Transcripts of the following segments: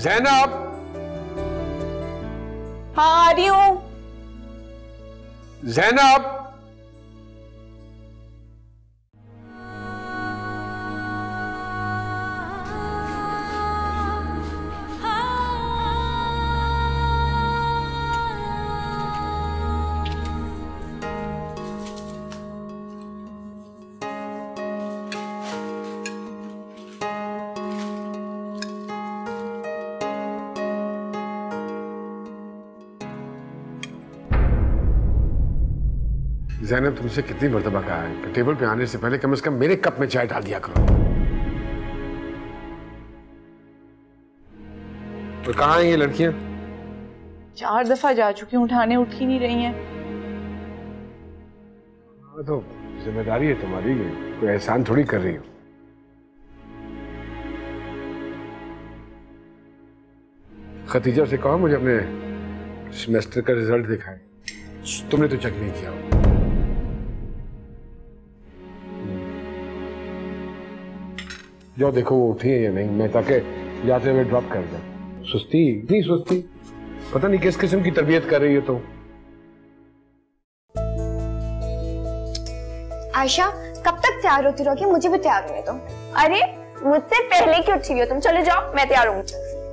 ज़ैनब। हाँ आ रही हूँ। ज़ैनब। ज़ैनब, तुमसे कितनी मर्तबा कहा है कि टेबल पे आने से पहले कम से कम मेरे कप में चाय डाल दिया करो। तो कहाँ हैं ये लड़कियां? 4 दफा जा चुकी हूँ, उठाने उठ ही नहीं रही हैं। हाँ तो जिम्मेदारी है तुम्हारी, कोई एहसान थोड़ी कर रही हो। खतीजा से कहो मुझे अपने सेमेस्टर का रिजल्ट दिखाए। तुमने तो चेक नहीं किया हो। जाओ देखो वो उठी है या नहीं, मैं ताकि जाते हुए ड्रॉप कर जाऊं। सुस्ती, इतनी सुस्ती, पता नहीं किस किस्म की तरबियत कर रही है। तो आयशा कब तक तैयार होती रहोगी? मुझे भी तैयार होने दो। अरे मुझसे पहले क्यों उठी हो तुम? चलो जाओ, मैं तैयार हूँ।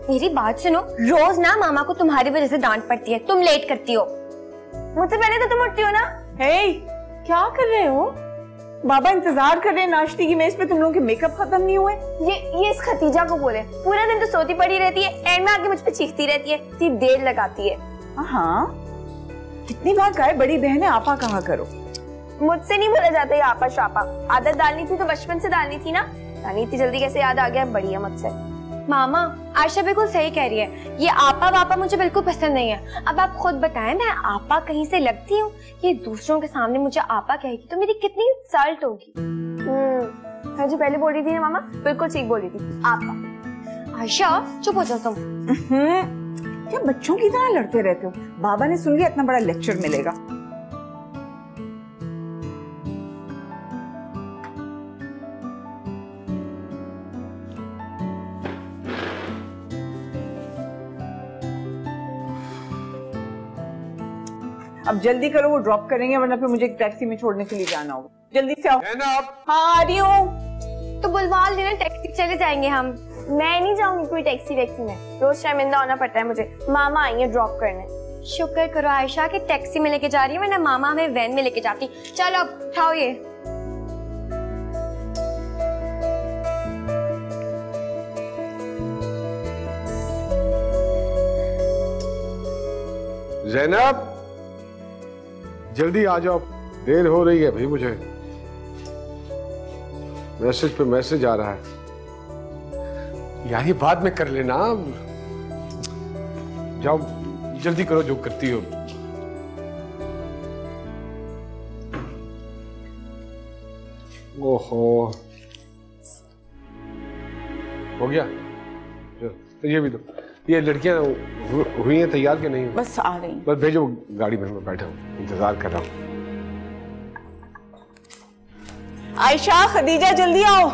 मेरी बात सुनो, रोज ना मामा को तुम्हारी वजह से डांट पड़ती है, तुम लेट करती हो। मुझसे पहले तो तुम उठती हो ना। हे, क्या कर रहे हो? बाबा इंतजार कर रहे हैं नाश्ते की मेज पे, तुम लोगों के मेकअप खत्म नहीं हुए। ये इस खतीजा को बोले, पूरा दिन तो सोती पड़ी रहती है, एंड में आके मुझ पे चीखती रहती है, इतनी देर लगाती है। हाँ, कितनी बार कहा है बड़ी बहन है आपा कहा करो। मुझसे नहीं बोला जाता ये आपा शापा। आदत डालनी थी तो बचपन से डालनी थी ना। रानी इतनी जल्दी कैसे याद आ गया? बड़ी है मुझसे। मामा आयशा बिल्कुल सही कह रही है, ये आपा वापा मुझे बिल्कुल पसंद नहीं है। अब आप खुद बताएं, मैं आपा कहीं से लगती हूँ? ये दूसरों के सामने मुझे आपा कहेगी तो मेरी कितनी इंसल्ट होगी। मैं जो पहले बोल रही थी ना मामा, बिल्कुल ठीक बोल रही थी। आपा। आयशा चुप हो जाओ तुम। क्या बच्चों की तरह लड़ते रहते हो? बाबा ने सुन लिया, इतना बड़ा लेक्चर मिलेगा। अब जल्दी करो, वो ड्रॉप करेंगे वरना फिर मुझे एक टैक्सी में छोड़ने के लिए जाना होगा। जल्दी से आओ। हाँ आ रही हूँ। तो बुलवाल देना, टैक्सी चले जाएंगे हम। मैं नहीं जाऊंगी कोई टैक्सी वैक्सी में, रोज शर्मिंदा होना पड़ता है मुझे। मामा आई है ड्रॉप करने। शुक्र करो आयशा कि टैक्सी में लेके जा रही है, वरना मामा हमें वैन में लेके जाती। चलो अब उठाओ ये। ज़ैनब जल्दी आ जाओ, देर हो रही है भाई। मुझे मैसेज पे मैसेज आ रहा है यार, ये बाद में कर लेना। जाओ जल्दी करो जो करती हो। ओहो हो गया। तो ये भी दो। ये लड़कियां हुई हैं तैयार के नहीं? बस आ रही। बस भेजो गाड़ी में, मैं बैठा हूँ इंतजार कर रहा हूँ। आयशा खदीजा जल्दी आओ।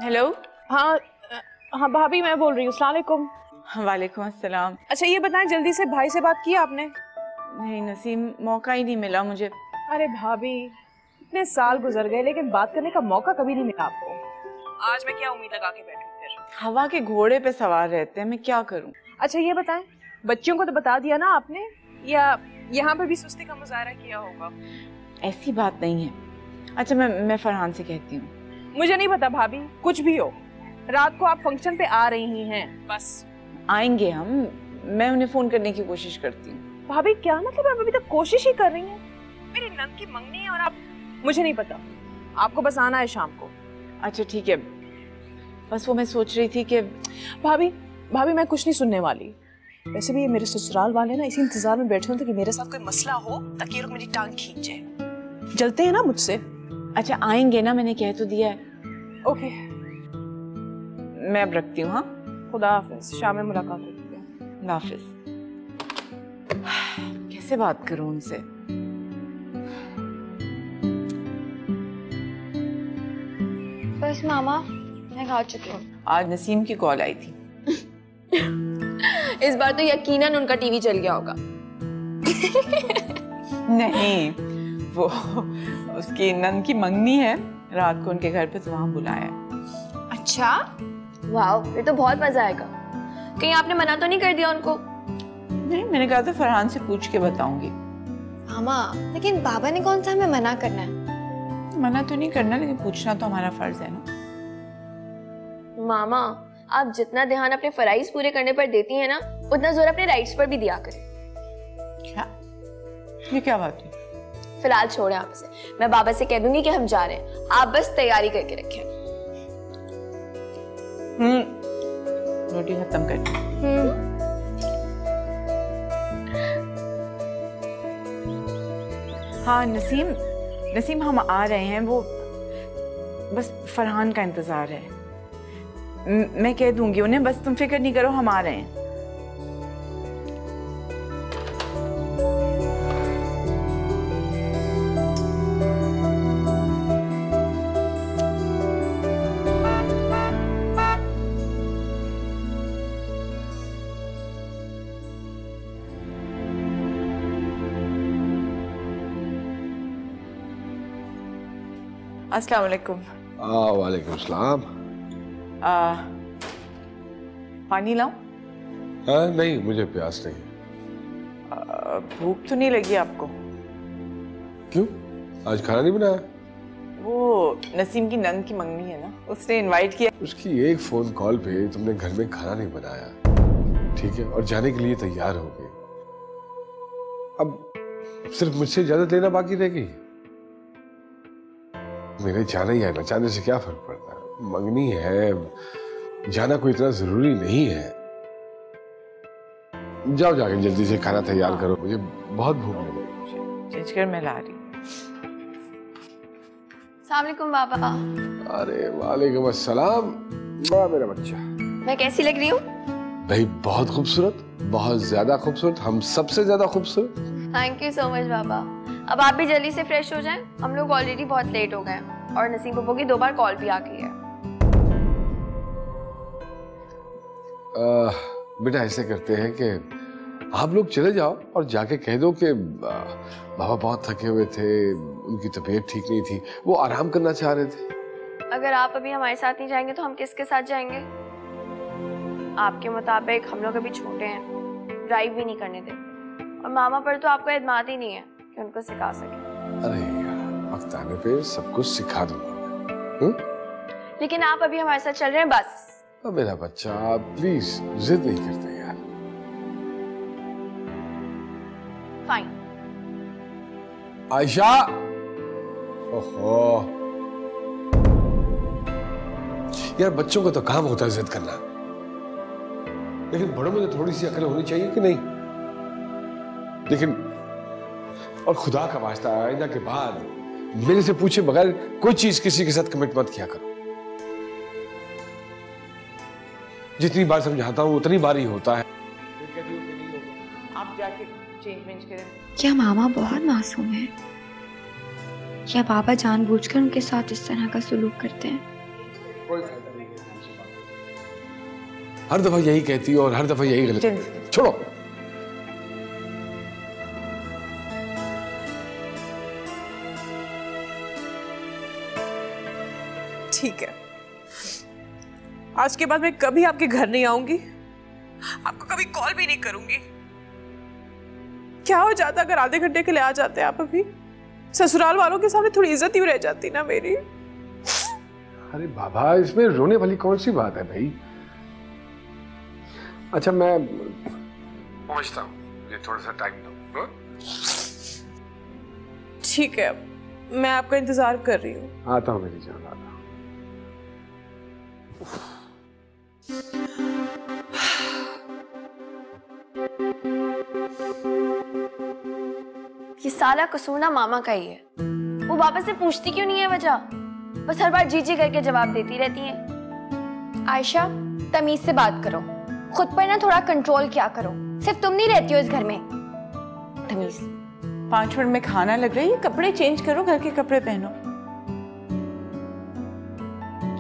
हेलो। हाँ हाँ भाभी मैं बोल रही हूँ। अस्सलाम वालेकुम। वालेकुम अस्सलाम। अच्छा ये बताएं, जल्दी से भाई से बात की आपने? नहीं नसीम, मौका ही नहीं मिला मुझे। अरे भाभी इतने साल गुजर गए लेकिन बात करने का मौका कभी नहीं मिला आपको। आज मैं क्या उम्मीद लगा के बैठूं फिर? हवा के घोड़े पे सवार रहते हैं, मैं क्या करूं? अच्छा ये बताएं, बच्चों को तो बता दिया ना आपने, या यहाँ पर भी सुस्ती का मुजाहरा किया होगा? ऐसी बात नहीं है। अच्छा मैं फरहान से कहती हूँ। मुझे नहीं पता भाभी, कुछ भी हो, रात को आप फंक्शन पे आ रही हैं, बस। आएंगे हम, मैं उन्हें फोन करने की कोशिश करती हूँ। भाभी क्या मतलब, आप अभी तक कोशिश ही कर रही हैं? मेरी नंद की मंगनी है और आप? मुझे नहीं पता, आपको बस आना है शाम को। अच्छा ठीक है, बस वो मैं सोच रही थी कि भाभी मैं कुछ नहीं सुनने वाली। वैसे भी ये मेरे ससुराल वाले ना इसी इंतजार में बैठे होते कि मेरे साथ कोई मसला हो ताकि ये लोग मेरी टांग खींचे। जलते हैं ना मुझसे। अच्छा आएंगे ना, मैंने कह तो दिया है। ओके मैं अब रखती हूँ। हाँ खुदा हाफिज, शाम में मुलाकात होती है। खुदा हाफिज। कैसे बात करूँ उनसे? बस मामा, मैं खा चुकी हूँ। आज नसीम की कॉल आई थी। इस बार तो यकीनन उनका टीवी चल गया होगा। नहीं, वो उसकी नंद की मंगनी है, रात को उनके घर पे, तो वहां बुलाया। अच्छा, वाह, फिर तो बहुत मजा आएगा। कहीं आपने मना तो नहीं कर दिया उनको? नहीं, मैंने कहा था फरहान से पूछ के बताऊंगी। मामा, लेकिन बाबा ने कौन सा हमें मना करना है? मना तो नहीं करना, लेकिन पूछना तो हमारा फर्ज है ना। मामा, आप जितना ध्यान अपने फराइज पूरे करने पर देती हैं ना, उतना जोर अपने राइट्स पर भी दिया करें। क्या? ये क्या बात है? फिलहाल छोड़े आप इसे, मैं बाबा से कह दूंगी कि हम जा रहे हैं, आप बस तैयारी करके रखें। रोटी खत्म कर। हाँ नसीम हम आ रहे हैं, वो बस फरहान का इंतजार है। मैं कह दूंगी उन्हें, बस तुम फिक्र नहीं करो, हम आ रहे हैं। अस्सलाम वालेकुम। वालेकुम सलाम। पानी लाऊं? नहीं, मुझे प्यास नहीं। भूख तो नहीं लगी आपको? क्यों, आज खाना नहीं बनाया? वो नसीम की नंद की मंगनी है ना, उसने इनवाइट किया। उसकी एक फोन कॉल पे तुमने घर में खाना नहीं बनाया, ठीक है, और जाने के लिए तैयार हो गए। अब सिर्फ मुझसे इजाजत लेना बाकी रह गई। मेरे जाना या न जाने से क्या फर्क पड़ता है? मंगनी है, जाना कोई इतना जरूरी नहीं है। जाओ जाके जल्दी से खाना तैयार करो, मुझे बहुत भूख लगी। चेंज कर, मैं ला रही हूँ। अस्सलाम वालेकुम बाबा। अरे वालेकुम अस्सलाम। बड़ा मेरा बच्चा, मैं कैसी लग रही हूँ? भाई बहुत खूबसूरत, बहुत ज्यादा खूबसूरत, हम सबसे ज्यादा खूबसूरत। थैंक यू सो मच बाबा। अब आप भी जल्दी से फ्रेश हो जाएं, हम लोग ऑलरेडी बहुत लेट हो गए हैं और नसीम पप्पू की 2 बार कॉल भी आ गई है। बेटा ऐसे करते हैं कि आप लोग चले जाओ और जाके कह दो कि बाबा बहुत थके हुए थे, उनकी तबीयत ठीक नहीं थी, वो आराम करना चाह रहे थे। अगर आप अभी हमारे साथ नहीं जाएंगे तो हम किसके साथ जाएंगे? आपके मुताबिक हम लोग अभी छोटे हैं, ड्राइव भी नहीं करने देते, और मामा पर तो आपको एतमाद ही नहीं है कि उनको सिखा सके। अरे यार, वक्त आने पे सब कुछ सिखा दूंगा। लेकिन आप अभी हमारे साथ चल रहे हैं बस। तो मेरा बच्चा प्लीज जिद नहीं करते यार। फाइन। आयशा, ओहो यार, बच्चों का तो काम होता है जिद करना, लेकिन बड़ों में तो थोड़ी सी अकल होनी चाहिए कि नहीं? लेकिन और खुदा का वास्ता, आइंदा के बाद मेरे से पूछे बगैर कोई चीज किसी के साथ कमिट मत किया करो। जितनी बार समझाता हूँ उतनी बार ही होता है। आप जाके चेंज करें। क्या मामा बहुत मासूम है? क्या बाबा जानबूझकर उनके साथ इस तरह का सलूक करते हैं? कोई फायदा नहीं है, हर दफा यही कहती है और हर दफा यही गलत। छोड़ो। ठीक है, आज के बाद मैं कभी आपके घर नहीं आऊंगी, आपको कभी कॉल भी नहीं करूंगी। क्या हो जाता अगर आधे घंटे के लिए आ जाते आप? अभी ससुराल वालों के सामने थोड़ी इज्जत ही रह जाती ना मेरी। अरे बाबा, इसमें रोने वाली कौन सी बात है भाई? अच्छा मैं पहुंचता हूँ, मुझे थोड़ा सा टाइम दो। ठीक है, मैं आपका इंतजार कर रही हूँ। आता हूँ मेरी जान, आता हूँ। ये साला कसूर ना मामा का ही है। वो बाबा से पूछती क्यों नहीं है वजह? बस हर बार जी जी करके जवाब देती रहती है। आयशा, तमीज से बात करो, खुद पर ना थोड़ा कंट्रोल किया करो। सिर्फ तुम नहीं रहती हो इस घर में। तमीज। 5 मिनट में खाना लग रही है, कपड़े चेंज करो, घर के कपड़े पहनो।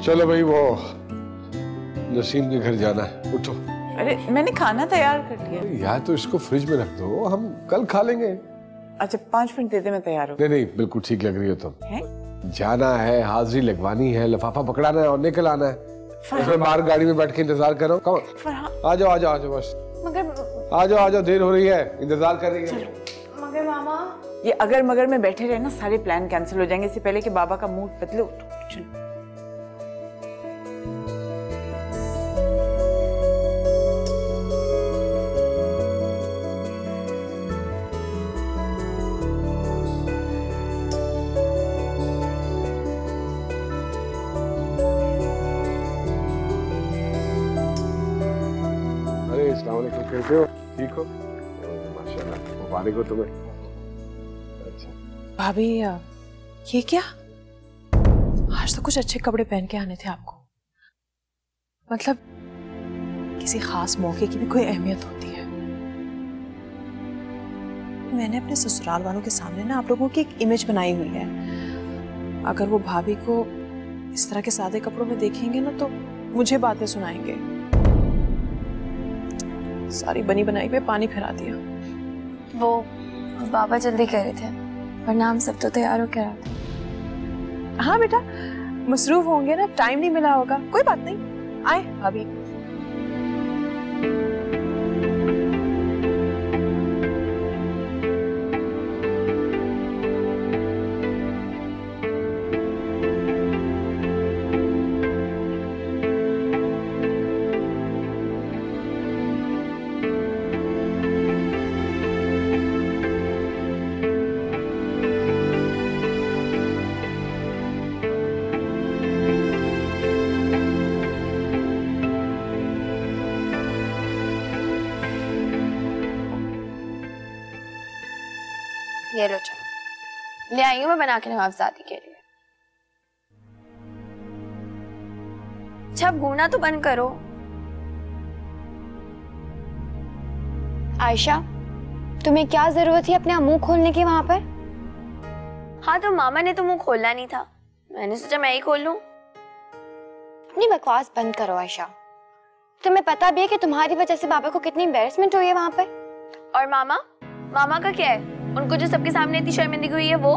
चलो भाई, वो नसीम के घर जाना है, उठो। अरे मैंने खाना तैयार कर लिया। यार तो इसको फ्रिज में रख दो, हम कल खा लेंगे। अच्छा 5 मिनट दे दे, मैं तैयार हूँ। नहीं नहीं, बिल्कुल ठीक लग रही हो तुम। है? जाना है, हाजिरी लगवानी है, लिफाफा पकड़ाना है और निकल आना है। उसमें बाहर गाड़ी में बैठ के इंतजार करो। कम आ जाओ आ जाओ आ जाओ, बस मगर आ जाओ, देर हो रही है, इंतजार कर रही है। मगर मामा, ये अगर मगर में बैठे रहे ना, सारे प्लान कैंसिल हो जाएंगे, इससे पहले कि बाबा का मूड बदले। चलो कैसे हो? ठीक हो? माशाल्लाह, मुबारक हो तुम्हें। अच्छा भाभी, ये क्या? आज तो कुछ अच्छे कपड़े पहन के आने थे आपको। मतलब किसी खास मौके की भी कोई अहमियत होती है। मैंने अपने ससुराल वालों के सामने ना आप लोगों की एक इमेज बनाई हुई है। अगर वो भाभी को इस तरह के सादे कपड़ों में देखेंगे ना, तो मुझे बातें सुनाएंगे। सारी बनी बनाई पे पानी फिरा दिया। वो बाबा जल्दी कह रहे थे, वरना हम सब तो तैयार हो के रहा था। हाँ बेटा, मसरूफ होंगे ना, टाइम नहीं मिला होगा। कोई बात नहीं, आए भाभी। ये लो, चलो ले आई हूँ मैं बना के नवाबजादी के लिए। अच्छा घूरना तो बंद करो। आयशा, तुम्हें क्या जरूरत थी अपना मुंह खोलने की वहां पर? हाँ तो मामा ने तो मुंह खोलना नहीं था, मैंने सोचा मैं ही खोल लूं। अपनी बकवास बंद करो आयशा। तुम्हें पता भी है कि तुम्हारी वजह से बाबा को कितनी एम्बैरेसमेंट हुई है वहां पर। और मामा का क्या है? उनको जो सबके सामने इतनी शर्मिंदगी हुई है वो।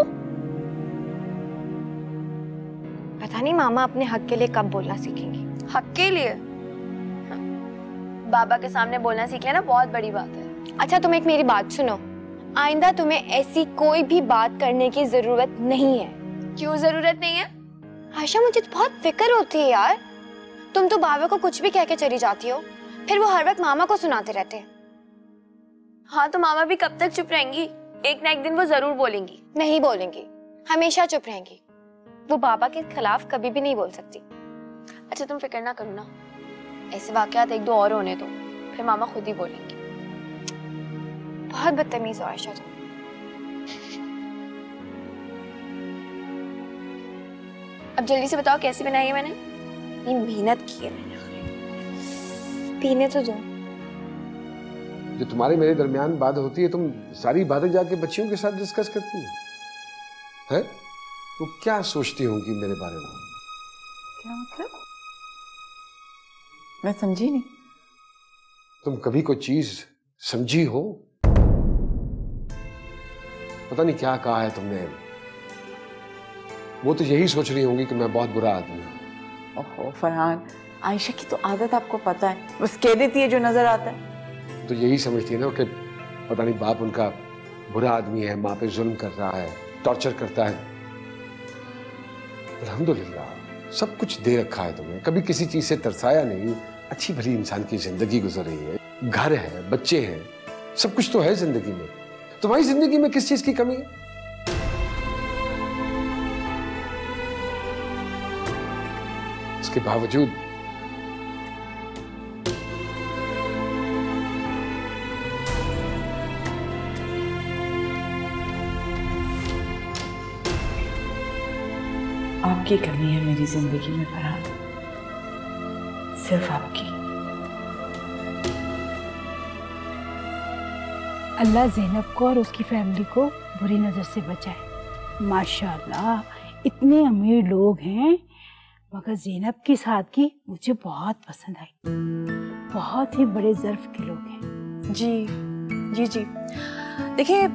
पता नहीं मामा अपने हक के लिए कब बोलना सीखेंगे। हक के लिए? बाबा के सामने बोलना सीख लेना बहुत बड़ी बात है। अच्छा तुम एक मेरी बात सुनो, आइंदा तुम्हें ऐसी कोई भी बात करने की जरूरत नहीं है। क्यों जरूरत नहीं है? आयशा मुझे तो बहुत फिक्र होती है यार। तुम तो बाबा को कुछ भी कह के चली जाती हो, फिर वो हर वक्त मामा को सुनाते रहते हैं। हाँ तो मामा भी कब तक चुप रहेंगी? एक ना एक दिन वो जरूर बोलेंगी। नहीं बोलेंगी, हमेशा चुप रहेंगी। वो बाबा के खिलाफ कभी भी नहीं बोल सकती। अच्छा तुम फिक्र ना करो ना, ऐसे वाकयात 1-2 और होने दो, फिर मामा खुद ही बोलेंगी। बहुत बदतमीज हो आयशा तुम। अब जल्दी से बताओ कैसी बनाई है मैंने? ये मेहनत की है मैंने। पीने तो दो। जो तुम्हारे मेरे दरमियान बात होती है, तुम सारी बातें जाके बच्चियों के साथ डिस्कस करती हैं? तो क्या सोचती होंगी मेरे बारे में? क्या मतलब? मैं समझी नहीं। तुम कभी कोई चीज समझी हो? पता नहीं क्या कहा है तुमने। वो तो यही सोच रही होंगी कि मैं बहुत बुरा आदमी हूं। ओहो फरहान, आयशा की तो आदत आपको पता है, बस कह देती है जो नजर आता है। तो यही समझती है ना कि पता नहीं बाप उनका बुरा आदमी है, माँ पे जुल्म कर रहा है, टॉर्चर करता है। अल्हम्दुलिल्लाह सब कुछ दे रखा है तुम्हें, कभी किसी चीज से तरसाया नहीं। अच्छी भली इंसान की जिंदगी गुजर रही है, घर है, बच्चे हैं, सब कुछ तो है जिंदगी में। तुम्हारी जिंदगी में किस चीज की कमी है? इसके बावजूद आपकी कमी है मेरी जिंदगी में फरहान, सिर्फ आपकी। अल्लाह ज़ैनब को और उसकी फैमिली को बुरी नज़र से बचाए। माशाल्लाह इतने अमीर लोग हैं, मगर ज़ैनब की सादगी मुझे बहुत पसंद आई। बहुत ही बड़े ज़र्फ के लोग हैं। जी जी जी, देखिए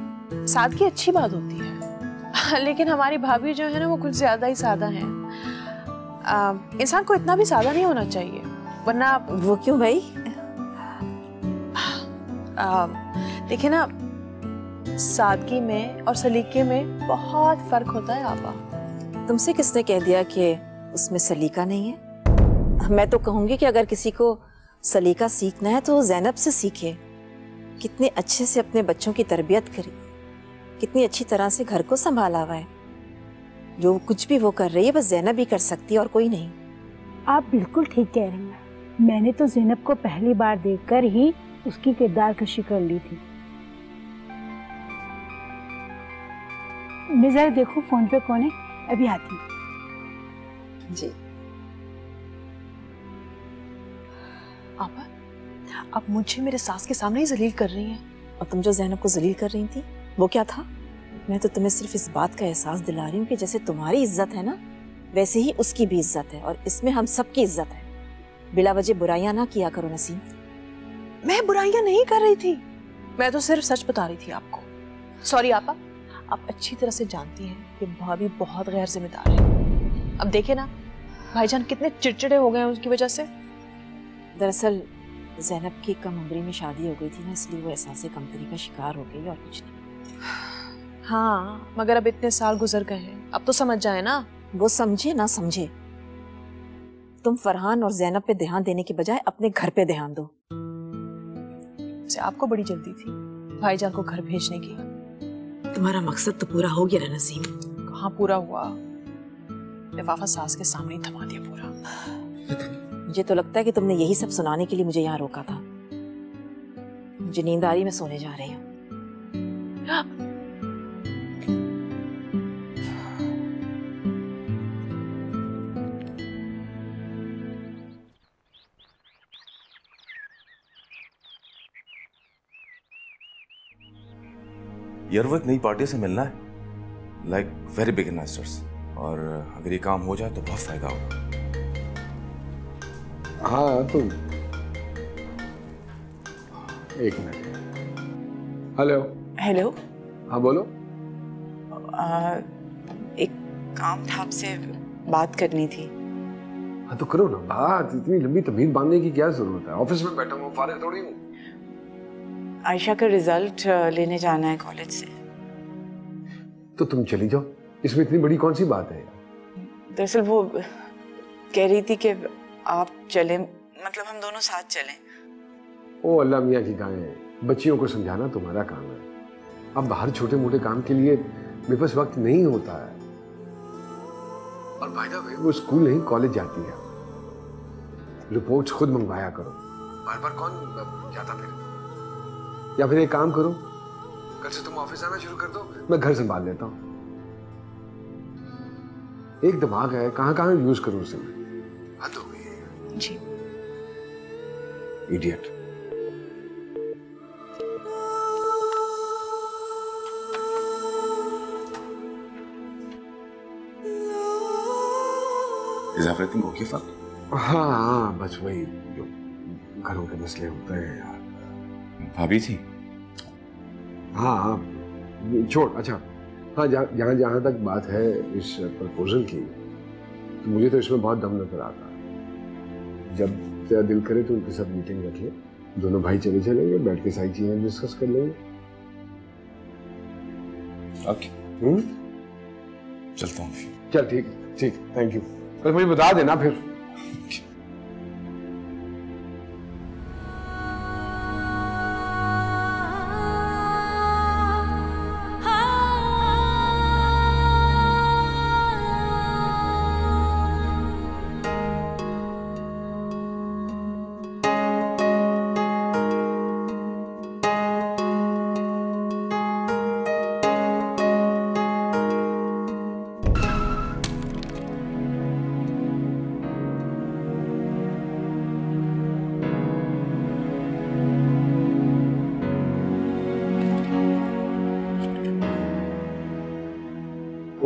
सादगी अच्छी बात होती है, लेकिन हमारी भाभी जो है ना वो कुछ ज्यादा ही सादा है। इंसान को इतना भी सादा नहीं होना चाहिए, वरना। वो क्यों भाई? देखिए ना, सादगी में और सलीके में बहुत फर्क होता है आपा। तुमसे किसने कह दिया कि उसमें सलीका नहीं है? मैं तो कहूंगी कि अगर किसी को सलीका सीखना है तो ज़ैनब से सीखे। कितने अच्छे से अपने बच्चों की तरबियत करी, कितनी अच्छी तरह से घर को संभाला हुआ है। जो कुछ भी वो कर रही है बस ज़ैनब ही कर सकती है और कोई नहीं। आप बिल्कुल ठीक कह रही हैं। मैंने तो ज़ैनब को पहली बार देखकर ही उसकी किरदार कशी कर ली थी। मैं जरा देखूं फोन पे कौन है, अभी आती हूँ। जी आपा, आप मुझे मेरे सास के सामने ही जलील कर रही हैं। और तुम जो ज़ैनब को जलील कर रही थी वो क्या था? मैं तो तुम्हें सिर्फ इस बात का एहसास दिला रही हूँ कि जैसे तुम्हारी इज्जत है ना, वैसे ही उसकी भी इज्जत है, और इसमें हम सबकी इज्जत है। बिला वजह बुराइयां ना किया करो नसीम। मैं बुराइयां नहीं कर रही थी, मैं तो सिर्फ सच बता रही थी आपको। सॉरी आपा, आप अच्छी तरह से जानती हैं कि भाभी बहुत गैर जिम्मेदार है। अब देखे ना भाईजान कितने चिड़चिड़े हो गए हैं उसकी वजह से। दरअसल ज़ैनब की कम उम्री में शादी हो गई थी ना, इसलिए वो एहसास कमतरी का शिकार हो गई और कुछ नहीं। हाँ, मगर अब इतने साल गुजर गए हैं, अब तो समझ जाए ना। वो समझे ना समझे, तुम फरहान और ज़ैनब पे ध्यान देने के बजाय अपने घर पे ध्यान दो। से आपको बड़ी जल्दी थी भाईजान को घर भेजने की। तुम्हारा मकसद तो पूरा हो गया ना नसीम। कहाँ पूरा हुआ, लिफाफा सास के सामने ही थमा दिया पूरा। मुझे तो लगता है कि तुमने यही सब सुनाने के लिए मुझे यहाँ रोका था। मुझे नींद आ रही, मैं सोने जा रही हूँ। यार वो एक नई पार्टी से मिलना है, लाइक वेरी बिग इन्वेस्टर्स, और अगर ये काम हो जाए तो बहुत फायदा होगा। हाँ तो एक मिनट। Hello hello. हाँ बोलो। एक काम था, आपसे बात करनी थी। हाँ तो करो ना बात, इतनी लंबी तमीज बांधने की क्या जरूरत है? ऑफिस में बैठा हूँ, फारिग थोड़ी हूँ। आयशा का रिजल्ट लेने जाना है कॉलेज से। तो तुम चली जाओ, इसमें इतनी बड़ी कौन सी बात है? दरअसल वो कह रही थी कि आप चलें, मतलब हम दोनों साथ चलें। ओ अल्लाह मियाँ की गायें, बच्चियों को समझाना तुम्हारा काम है। अब बाहर छोटे मोटे काम के लिए मेरे पास वक्त नहीं होता है। और बाय द वे वो स्कूल नहीं कॉलेज जाती है। रिपोर्ट्स खुद मंगवाया करो, बार बार कौन जाता फिर? या फिर एक काम करो, कल से तुम ऑफिस आना शुरू कर दो, मैं घर संभाल लेता हूँ। एक दिमाग है, कहाँ कहाँ यूज करूँ उसे मैं? हद हो गई है जी। Idiot. Is everything okay, Fat? हाँ बस वही जो घरों के मसले होते हैं यार। भाभी थी? हाँ छोड़। अच्छा हाँ, जहाँ जहाँ तक बात है इस प्रपोजल की, तो मुझे तो इसमें बहुत दम नजर आता है। जब तेरा दिल करे तो उनके साथ मीटिंग रख ले, दोनों भाई चले चलेंगे, बैठ के सारी चीजें डिस्कस कर लेंगे। ओके चलता हूँ। चल ठीक ठीक, थैंक यू। कल मुझे बता देना फिर।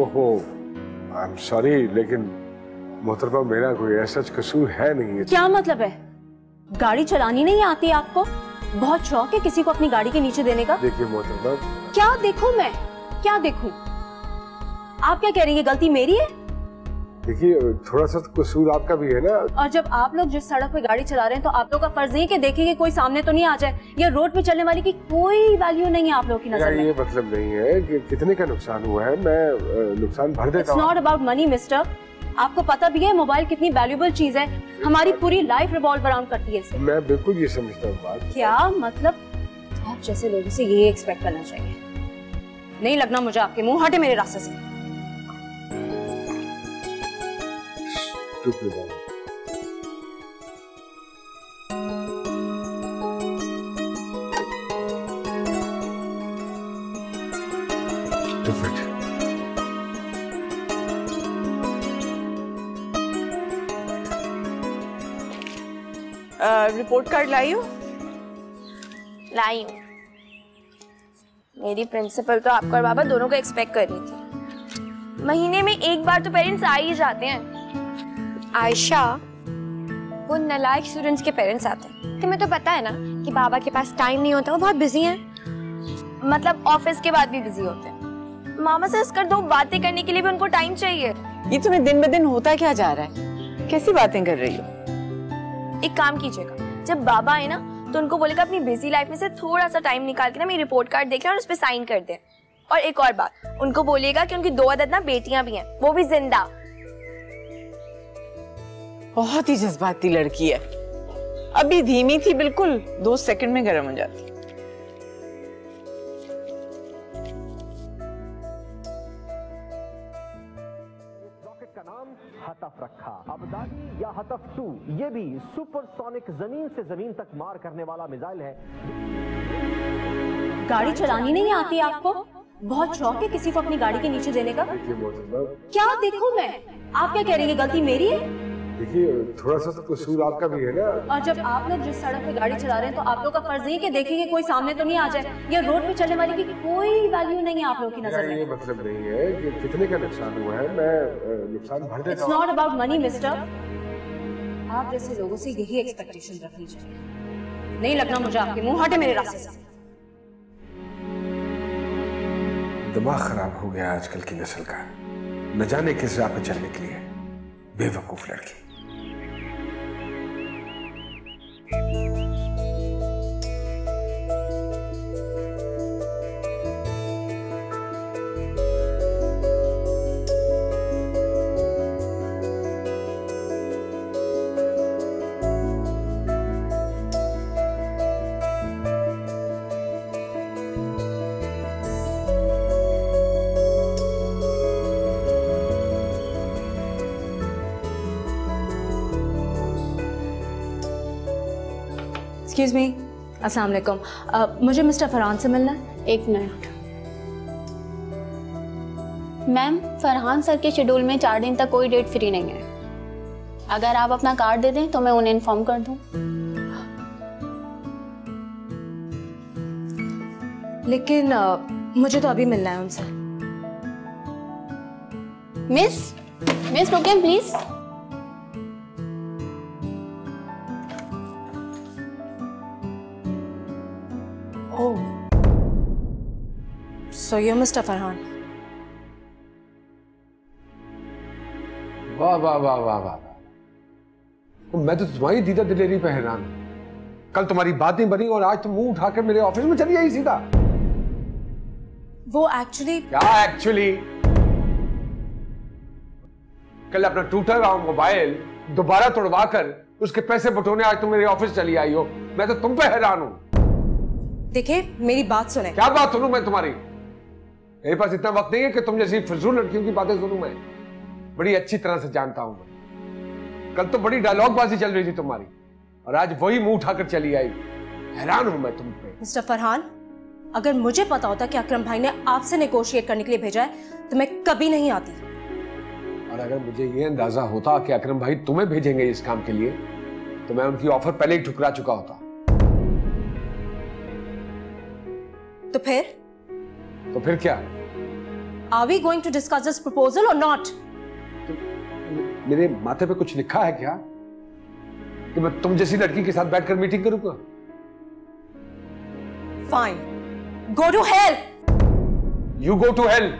ओहो, आई एम सॉरी, लेकिन मोहतरमा मेरा कोई ऐसा कसूर है नहीं है। क्या मतलब है? गाड़ी चलानी नहीं आती आपको? बहुत शौक है किसी को अपनी गाड़ी के नीचे देने का? देखिए मोहतरमा, क्या देखूं मैं? क्या देखूं? आप क्या कह रही है, गलती मेरी है? देखिए थोड़ा सा तो कसूर आपका भी है ना। और जब आप लोग जिस सड़क पे गाड़ी चला रहे हैं तो आप लोग का फर्ज नहीं है कि देखेंगे कोई सामने तो नहीं आ जाए, या रोड पे चलने वाले की कोई वैल्यू नहीं है आप लोगों की नजर में। ये मतलब नहीं है कि कितने का नुकसान हुआ है, मैं नुकसान भर देता हूँ। It's not about money mister. आपको पता भी है मोबाइल कितनी वैल्यूएबल चीज है, हमारी पूरी लाइफ रिवॉल्व अराउंड करती है इससे। मैं बिल्कुल ये समझता हूँ बात। क्या मतलब? आप जैसे लोगों से यही एक्सपेक्ट करना चाहिए। नहीं लगना मुझे आपके मुंह, हटे मेरे रास्ते से। रिपोर्ट कार्ड लाई हो? लाई हूँ। मेरी प्रिंसिपल तो आपका और बाबा दोनों को एक्सपेक्ट कर रही थी। महीने में एक बार तो पेरेंट्स आ ही जाते हैं। आयशा, वो नालायक स्टूडेंट्स के पेरेंट्स आते हैं। तुम्हें तो पता है ना कि बाबा के पास टाइम नहीं होता, वो बहुत बिजी हैं। मतलब ऑफिस के बाद भी बिजी होते हैं। मामा से हंसकर दो बातें करने के लिए भी उनको टाइम चाहिए। ये तुम्हें दिन ब दिन होता क्या जा रहा है? कैसी बातें कर रही हो? एक काम कीजिएगा, जब बाबा आए ना तो उनको बोलेगा अपनी बिजी लाइफ में से थोड़ा सा टाइम निकाल के ना मेरी रिपोर्ट कार्ड देखें और उस पर साइन कर दें। और एक और बात, उनको बोलिएगा कि उनकी 2 अदद ना बेटियां भी हैं, वो भी जिंदा। बहुत ही जज्बाती लड़की है। अभी धीमी थी बिल्कुल, 2 सेकंड में गर्म हो जाती। का नाम हतफ रखा। अबदादी या हतफ 2 ये भी सुपरसोनिक जमीन से जमीन तक मार करने वाला मिसाइल है। गाड़ी चलानी नहीं आती आपको? बहुत शौक है किसी को अपनी गाड़ी के नीचे देने का? क्या देखूं मैं? आप क्या कह रही है, गलती मेरी है? देखिए थोड़ा सा तो कसूर आपका भी है ना। और जब आप लोग जिस सड़क पे गाड़ी चला रहे हैं तो आप लोग का फर्ज नहीं है कि देखेंगे कोई सामने तो नहीं आ जाए, या रोड पे चलने वाले की कोई वैल्यू नहीं है आप लोगों की नजर में। ये मतलब नहीं है कि कितने का नुकसान हुआ है, मैं नुकसान भर देता हूँ। It's not about money mister. आप जैसे लोगों से यही एक्सपेक्टेशन रखनी चाहिए। नहीं लगना मुझे आपके मुंह, हटे मेरे रास्ते से। दिमाग खराब हो गया आजकल की नस्ल का, न जाने किस राह पे चलने के लिए। बेवकूफ लड़की। एक्सक्यूज मी, अस्सलाम वालेकुम। मुझे मिस्टर फरहान से मिलना है। 1 मिनट। मैम, फरहान सर के शेड्यूल में 4 दिन तक कोई डेट फ्री नहीं है। अगर आप अपना कार्ड दे दें तो मैं उन्हें इन्फॉर्म कर दूं। लेकिन मुझे तो अभी मिलना है उनसे। मिस रुकें please. Oh, so you're Mr. Farhan. वाह वाह वाह वाह वाह। मैं तो तुम्हारी दीदा दिलेरी पे हैरान हूं। कल तुम्हारी बात नहीं बनी और आज तुम मुंह उठाकर मेरे ऑफिस में चली आई सीधा। वो एक्चुअली क्या एक्चुअली? कल अपना टूटा हुआ मोबाइल दोबारा तोड़वा कर उसके पैसे बटोरने आज तुम मेरे ऑफिस चली आई हो। मैं तो तुम पे हैरान हूं। देखिए मेरी बात सुने। क्या बात सुनूं मैं तुम्हारी? मेरे पास इतना वक्त नहीं है कि तुम जैसी फिजूल लड़कियों की बातें सुनूं। मैं बड़ी अच्छी तरह से जानता हूं। कल तो बड़ी डायलॉग बाजी चल रही थी तुम्हारी और आज वही मुंह उठाकर चली आई। हैरान हूं मैं तुम पे। मिस्टर फरहान, अगर मुझे पता होता कि अकरम भाई ने आपसे नेगोशिएट करने के लिए भेजा है तो मैं कभी नहीं आती। और अगर मुझे ये अंदाजा होता कि अकरम भाई तुम्हें भेजेंगे इस काम के लिए तो मैं उनकी ऑफर पहले ही ठुकरा चुका होता। तो फिर क्या? Are we going to discuss this proposal or not? मेरे माथे पे कुछ लिखा है क्या कि मैं तुम जैसी लड़की के साथ बैठकर मीटिंग करूंगा? Fine, go to hell. You go to hell.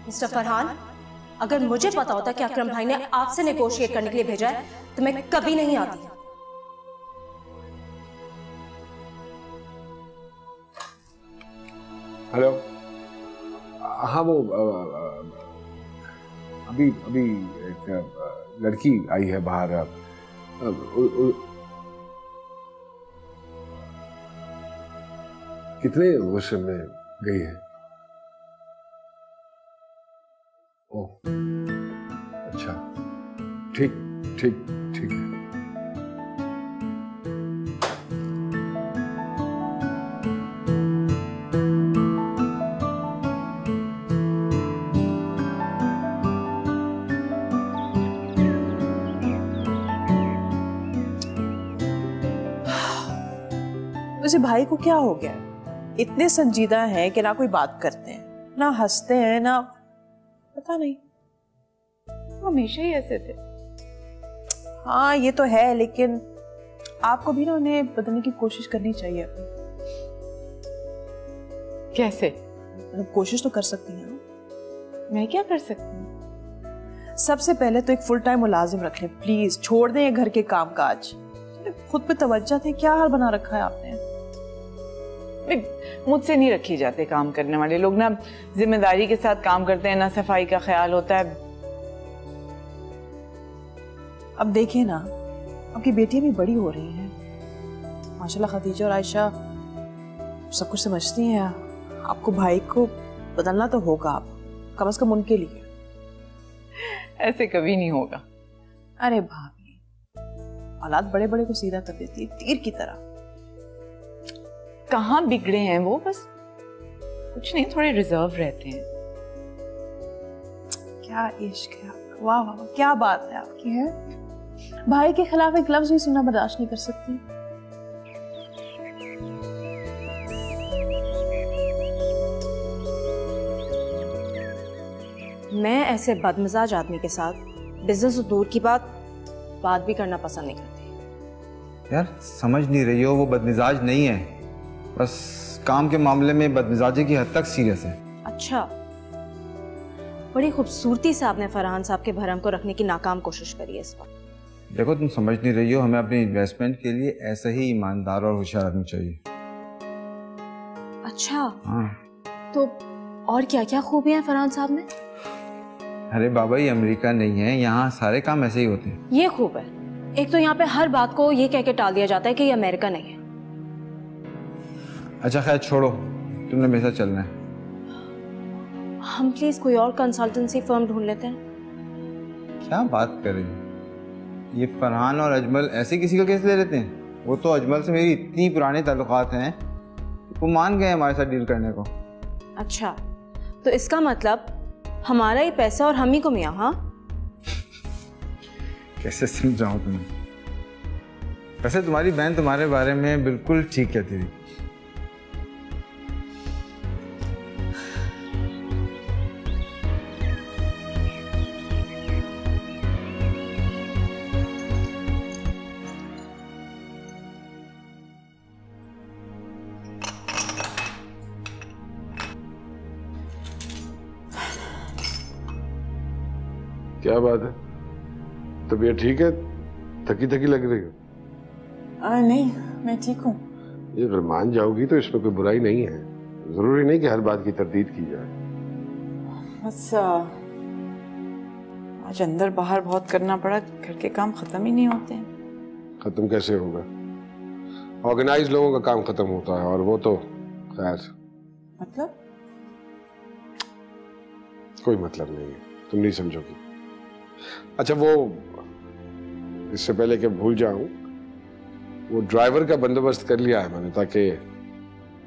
Mister Farhan, अगर मुझे पता होता कि अकरम भाई ने आपसे नेगोशिएट करने के लिए भेजा है तो मैं कभी नहीं आती। हेलो। हाँ, वो अभी एक लड़की आई है बाहर। कितने वर्ष में गई है? ओह, अच्छा, ठीक ठीक ठीक है। वैसे भाई को क्या हो गया? इतने संजीदा हैं कि ना कोई बात करते हैं, ना हंसते हैं, ना पता नहीं, हमेशा ही ऐसे थे। हाँ ये तो है, लेकिन आपको भी ना उन्हें बदलने की कोशिश करनी चाहिए। कैसे? मतलब कोशिश तो कर सकती हैं। मैं क्या कर सकती हूँ? सबसे पहले तो एक फुल टाइम मुलाजिम रख लें प्लीज, छोड़ दें घर के काम काज, खुद पे तवज्जो दें। क्या हाल बना रखा है आपने? मुझसे नहीं रखे जाते काम करने वाले लोग, ना जिम्मेदारी के साथ काम करते हैं, ना सफाई का ख्याल होता है। अब देखिए ना, आपकी बेटियां भी बड़ी हो रही हैं माशाल्लाह। खदीजा और आयशा सब कुछ समझती हैं। आपको भाई को बदलना तो होगा, आप कम से कम उनके लिए। ऐसे कभी नहीं होगा। अरे भाभी, औलाद बड़े बड़े को सीधा कर देती है, तीर की तरह। कहाँ बिगड़े हैं वो, बस कुछ नहीं, थोड़े रिजर्व रहते हैं। क्या इश्क है आपका, वाह वाह, क्या बात है आपकी। है भाई के खिलाफ एक लफ्ज भी सुनना बर्दाश्त नहीं कर सकती। मैं ऐसे बदमिजाज आदमी के साथ बिजनेस तो दूर की बात भी करना पसंद नहीं करती। यार समझ नहीं रही हो, वो बदमिजाज नहीं है, बस काम के मामले में बदमिजाजी की हद तक सीरियस है। अच्छा, बड़ी खूबसूरती से आपने फरहान साहब के भरम को रखने की नाकाम कोशिश करी है इस बार। देखो तुम समझ नहीं रही हो, हमें अपनी इन्वेस्टमेंट के लिए ऐसा ही ईमानदार और होशियार आदमी चाहिए। अच्छा हाँ, तो और क्या क्या खूबियां हैं फरहान साहब में? अरे बाबा, ये अमेरिका नहीं है, यहाँ सारे काम ऐसे ही होते हैं। ये खूब है, एक तो यहाँ पे हर बात को ये कह के टाल दिया जाता है कि ये अमेरिका नहीं है। अच्छा खैर छोड़ो, तुमने मेरे साथ चलना है। हम प्लीज कोई और कंसल्टेंसी फर्म ढूंढ लेते हैं। क्या बात कर रही हो? ये फरहान और अजमल ऐसे किसी का केस ले लेते हैं? वो तो अजमल से मेरी इतनी पुराने ताल्लुकात हैं, वो मान गए हमारे साथ डील करने को। अच्छा, तो इसका मतलब हमारा ही पैसा और हम ही को मियाँ। हाँ, कैसे समझाऊं तुम्हें? वैसे तुम्हारी बहन तुम्हारे बारे में बिल्कुल ठीक कहती थी। क्या बात है, तबीयत ठीक है? थकी थकी लग रही हो? नहीं, मैं ठीक हूँ। ये अगर मान जाओगी तो इसमें कोई बुराई नहीं है, जरूरी नहीं कि हर बात की तरदीद की जाए। बस आज अंदर बाहर बहुत करना पड़ा, घर के काम खत्म ही नहीं होते हैं। खत्म कैसे होगा? ऑर्गेनाइज लोगों का काम खत्म होता है, और वो तो खैर। मतलब? कोई मतलब नहीं है, तुम नहीं समझोगी। अच्छा, वो इससे पहले कि भूल जाऊं, वो ड्राइवर का बंदोबस्त कर लिया है मैंने, ताकि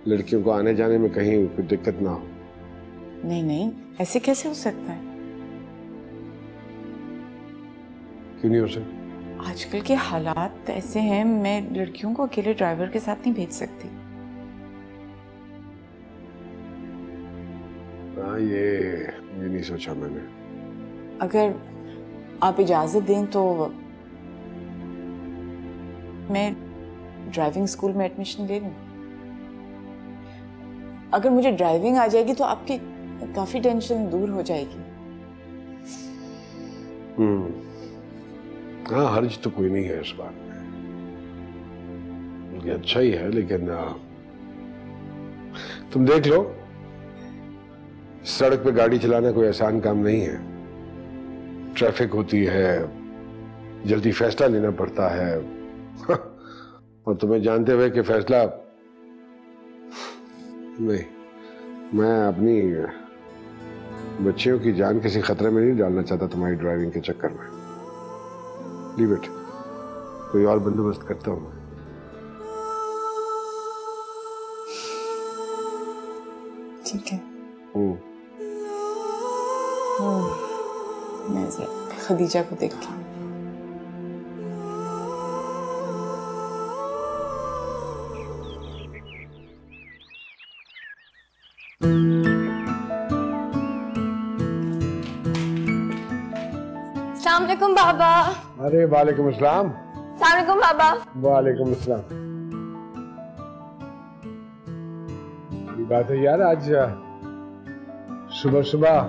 लड़कियों को आने जाने में कहीं कोई दिक्कत ना हो। नहीं नहीं, ऐसे कैसे हो सकता है? क्यों नहीं हो सकता? आजकल के हालात ऐसे हैं, मैं लड़कियों को अकेले ड्राइवर के साथ नहीं भेज सकती। हाँ, ये नहीं सोचा मैंने। अगर आप इजाजत दें तो मैं ड्राइविंग स्कूल में एडमिशन ले लूं। अगर मुझे ड्राइविंग आ जाएगी तो आपकी काफी टेंशन दूर हो जाएगी। हाँ, हर्ज तो कोई नहीं है इस बात में, ये अच्छा ही है। लेकिन तुम देख लो, सड़क पे गाड़ी चलाना कोई आसान काम नहीं है। ट्रैफिक होती है, जल्दी फैसला लेना पड़ता है और तुम्हें जानते हुए कि फैसला नहीं, मैं अपनी बच्चियों की जान किसी खतरे में नहीं डालना चाहता तुम्हारी ड्राइविंग के चक्कर में। लीव इट, कोई और बंदोबस्त करता हूं। ठीक है। मैं खदीजा को देख के अस्सलाम वालेकुम बाबा। अरे वालेकुम अस्सलाम। अस्सलाम वालेकुम बाबा। वालेकुम अस्सलाम। ये बात है यार, आज सुबह सुबह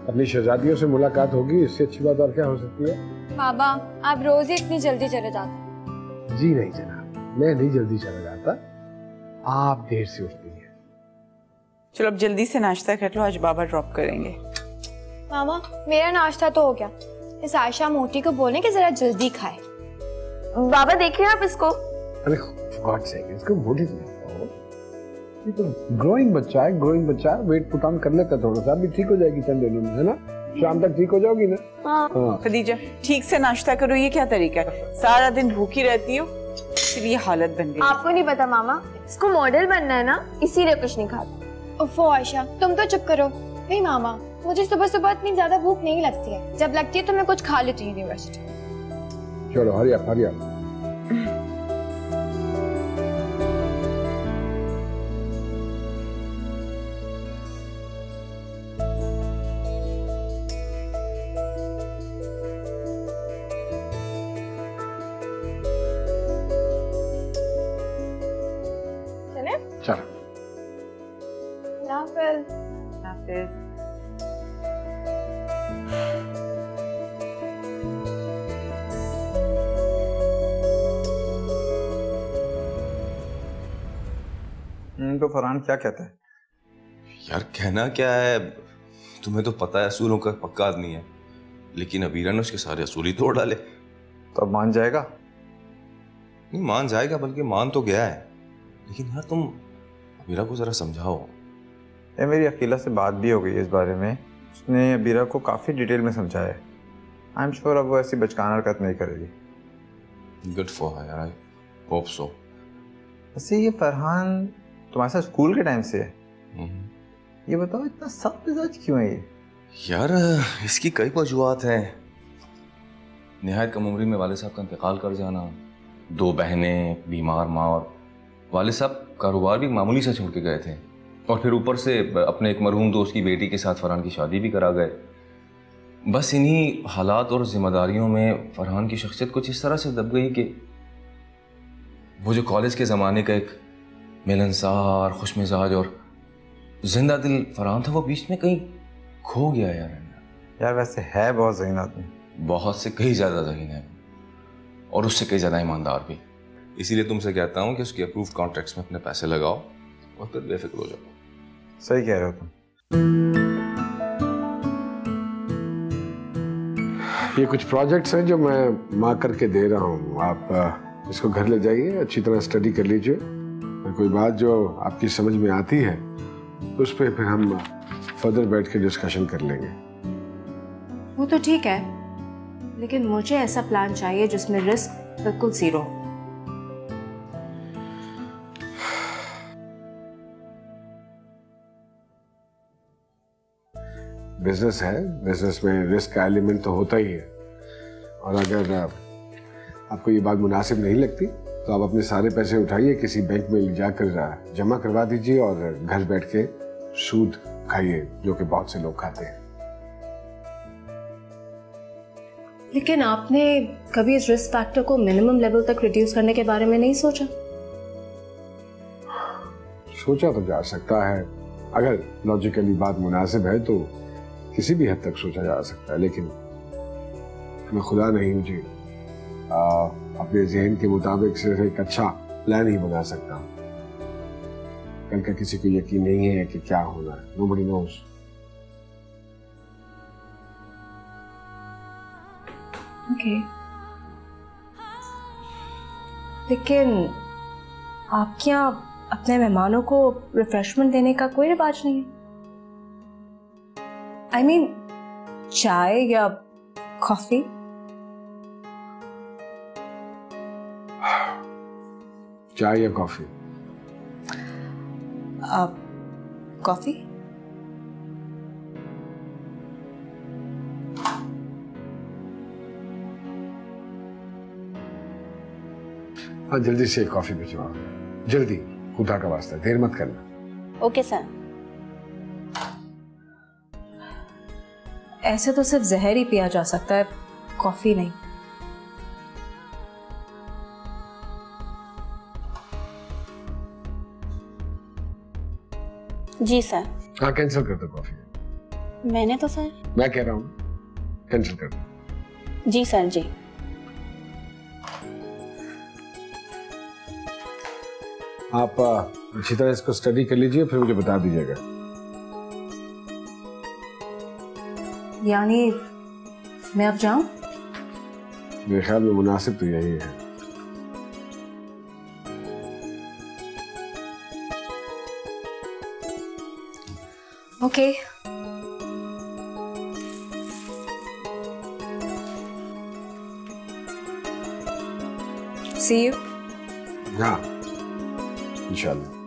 अपनी शहजादियों से मुलाकात होगी, इससे अच्छी बात और क्या हो सकती है। बाबा आप रोज ही इतनी जल्दी चले जाते। जी नहीं जनाब, मैं नहीं जल्दी चला जाता, आप देर से उठती हैं। चलो अब जल्दी से नाश्ता कर लो, आज बाबा ड्रॉप करेंगे। मामा मेरा नाश्ता तो हो गया, इस आयशा मोटी को बोलें कि जरा जल्दी खाए। बाबा देखिए आप इसको। अरे गॉड सेक, इसको मोटी तो ये तो ग्रोइंग बच्चा है, ग्रोइंग बच्चा है, वेट पुट ऑन कर लेता है थोड़ा सा, अभी ठीक हो जाएगी चंद दिनों में, है ना? शाम तक ठीक हो जाओगी ना? हाँ। खदीजा ठीक से नाश्ता करो, ये क्या तरीका है? सारा दिन भूखी रहती हो, फिर ये हालत बन गई। आपको नहीं पता मामा, इसको मॉडल बनना है ना, इसीलिए कुछ नहीं खाता। ओफो आयशा तुम तो चुप करो। नहीं मामा, मुझे सुबह सुबह इतनी ज्यादा भूख नहीं लगती है, जब लगती है तो मैं कुछ खा लेती हूँ यूनिवर्सिटी। चलो हरी अप, हरी अप। चलो हाफिज। तो फरहान क्या कहता है? यार कहना क्या है, तुम्हें तो पता है असूलों का पक्का आदमी है, लेकिन अबीरा ने उसके सारे असूल ही तोड़ डाले। तो अब मान जाएगा? नहीं मान जाएगा, बल्कि मान तो गया है, लेकिन यार तुम अबीरा को जरा समझाओ। ये मेरी अकीला से बात भी हो गई है इस बारे में, उसने अबीरा को काफ़ी डिटेल में समझाया है। आई एम श्योर अब वो ऐसी बचकाना हरकत नहीं करेगी। Good for her, I hope so. वैसे ये फरहान तुम्हारे साथ स्कूल के टाइम से है, ये बताओ इतना सख्त मिजाज क्यों है ये? यार इसकी कई वजूहत हैं। निहायत कम उम्री में वाले साहब का इंतकाल कर जाना, 2 बहनें, बीमार माँ, और वाले साहब कारोबार भी मामूली से छोड़ के गए थे, और फिर ऊपर से अपने एक मरहूम दोस्त की बेटी के साथ फरहान की शादी भी करा गए। बस इन्हीं हालात और जिम्मेदारियों में फरहान की शख्सियत कुछ इस तरह से दब गई कि वो जो कॉलेज के ज़माने का एक मिलनसार, खुश मिजाज और जिंदा दिल फरहान था, वो बीच में कहीं खो गया यार वैसे है बहुत ज़हीन आदमी, बहुत से कहीं ज़्यादा ज़हीन है, और उससे कहीं ज़्यादा ईमानदार भी। इसीलिए तुमसे कहता हूँ कि उसके अप्रूव्ड कॉन्ट्रैक्ट्स में अपने पैसे लगाओ और फिर बेफिक्र हो जाओ। सही कह रहे हो तुम। ये कुछ प्रोजेक्ट्स हैं जो मैं मार्क करके दे रहा हूँ, आप इसको घर ले जाइए, अच्छी तरह स्टडी कर लीजिए, और कोई बात जो आपकी समझ में आती है उस पर फिर हम फर्दर बैठ के डिस्कशन कर लेंगे। वो तो ठीक है, लेकिन मुझे ऐसा प्लान चाहिए जिसमें रिस्क बिल्कुल जीरो। बिजनेस है, बिजनेस में रिस्क का एलिमेंट तो होता ही है, और अगर आपको ये बात मुनासिब नहीं लगती तो आप अपने सारे पैसे उठाइए, किसी बैंक में ले जाकर जमा करवा दीजिए और घर बैठ के सूद खाइए, जो कि बहुत से लोग खाते हैं। लेकिन आपने कभी इस रिस्क फैक्टर को मिनिमम लेवल तक रिड्यूस करने के बारे में नहीं सोचा? सोचा तो जा सकता है, अगर लॉजिकली बात मुनासिब है तो किसी भी हद तक सोचा जा सकता है, लेकिन मैं खुदा नहीं, मुझे अपने ज़हन के मुताबिक सिर्फ एक अच्छा प्लान ही बना सकता हूँ। कल का किसी को यकीन नहीं है कि क्या होना है। Nobody knows। ओके। लेकिन आपके यहाँ अपने मेहमानों को रिफ्रेशमेंट देने का कोई रिवाज नहीं है? I mean, चाय या कॉफी? चाय या कॉफी? कॉफी? हाँ, जल्दी से कॉफी भिजवाओ, जल्दी, खुदा का वास्ता, देर मत करना। Okay sir. ऐसे तो सिर्फ जहर ही पिया जा सकता है, कॉफी नहीं। जी सर। हाँ, कैंसिल कर दो कॉफी। मैंने तो सर। मैं कह रहा हूँ कैंसिल कर दो। जी सर जी। आप अच्छी तरह इसको स्टडी कर लीजिए, फिर मुझे बता दीजिएगा। यानी मैं अब जाऊं? मेरे ख्याल में मुनासिब तो यही है। ओके। See you. हाँ, इंशाल्लाह।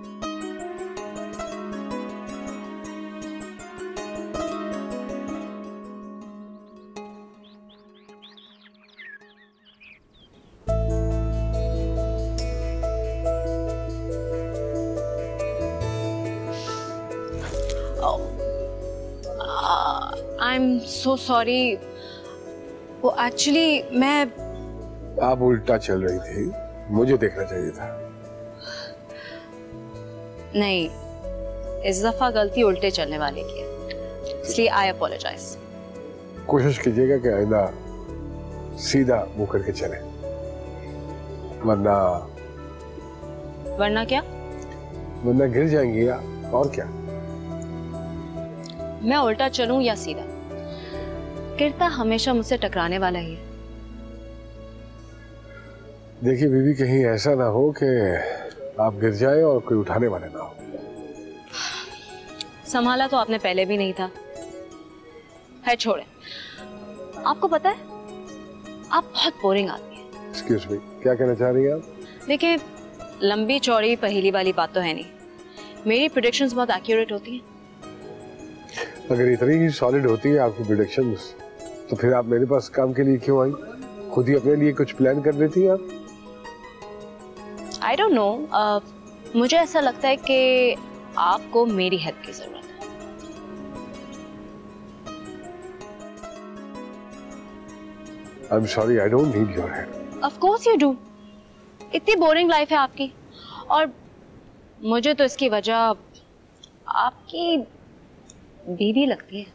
I am so sorry. वो एक्चुअली मैं। आप उल्टा चल रही थी, मुझे देखना चाहिए था। नहीं, इस दफा गलती उल्टे चलने वाले की है, इसलिए आई अपोलोजाइज। कोशिश कीजिएगा कि आइंदा सीधा मुंह करके चले, वरना क्या? वरना गिर जाएंगी आप, और क्या। मैं उल्टा चलूं या सीधा, गिरता हमेशा मुझसे टकराने वाला ही है। देखिए बीबी, कहीं ऐसा ना हो कि आप गिर जाए और कोई उठाने वाला ना हो। संभाला तो आपने पहले भी नहीं था। है छोड़े। आपको पता है, आप बहुत बोरिंग आदमी हैं। एक्सक्यूज मी, क्या कहना चाह रही हैं आप? देखिए, लंबी चौड़ी पहेली वाली बात तो है नहीं, मेरी प्रेडिक्शंस बहुत एक्यूरेट होती हैं। अगर इतनी ही सॉलिड होती है आपकी प्रेडिक्शंस, तो फिर आप मेरे पास काम के लिए क्यों आई? खुद ही अपने लिए कुछ प्लान कर लेती आप। आई डोंट नो, मुझे ऐसा लगता है कि आपको मेरी हेल्प की जरूरत है। I am sorry, I don't need your help. Of course you do. इतनी बोरिंग लाइफ है आपकी, और मुझे तो इसकी वजह आपकी बीवी लगती है।